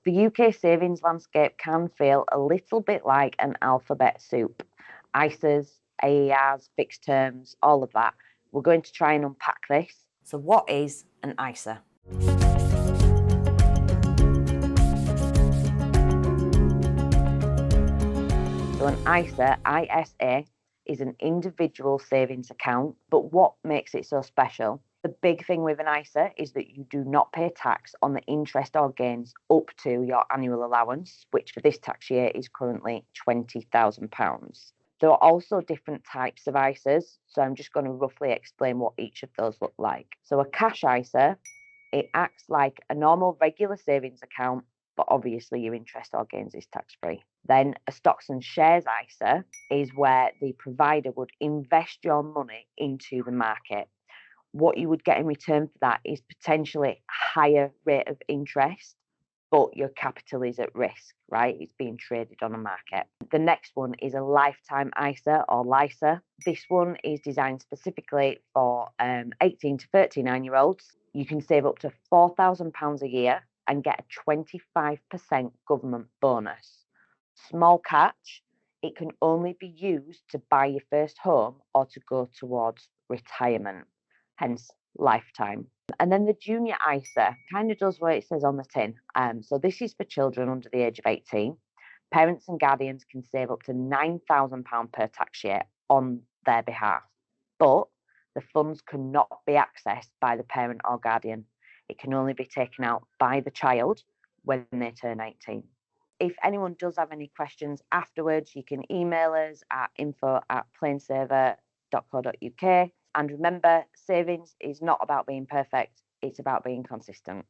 The UK savings landscape can feel a little bit like an alphabet soup. ISAs, AERs, fixed terms, all of that. We're going to try and unpack this. So what is an ISA? So an ISA, is an individual savings account, but what makes it so special? The big thing with an ISA is that you do not pay tax on the interest or gains up to your annual allowance, which for this tax year is currently £20,000. There are also different types of ISAs, so I'm just going to roughly explain what each of those look like. So a cash ISA, it acts like a normal regular savings account, but obviously your interest or gains is tax-free. Then a stocks and shares ISA is where the provider would invest your money into the market. What you would get in return for that is potentially higher rate of interest, but your capital is at risk, right? It's being traded on a market. The next one is a lifetime ISA or LISA. This one is designed specifically for 18 to 39-year-olds. You can save up to £4,000 a year and get a 25% government bonus. Small catch, it can only be used to buy your first home or to go towards retirement, hence lifetime. And then the junior ISA kind of does what it says on the tin. So this is for children under the age of 18. Parents and guardians can save up to £9,000 per tax year on their behalf, but the funds cannot be accessed by the parent or guardian. It can only be taken out by the child when they turn 18. If anyone does have any questions afterwards, you can email us at info@plainsaver.co.uk. And remember, savings is not about being perfect, it's about being consistent.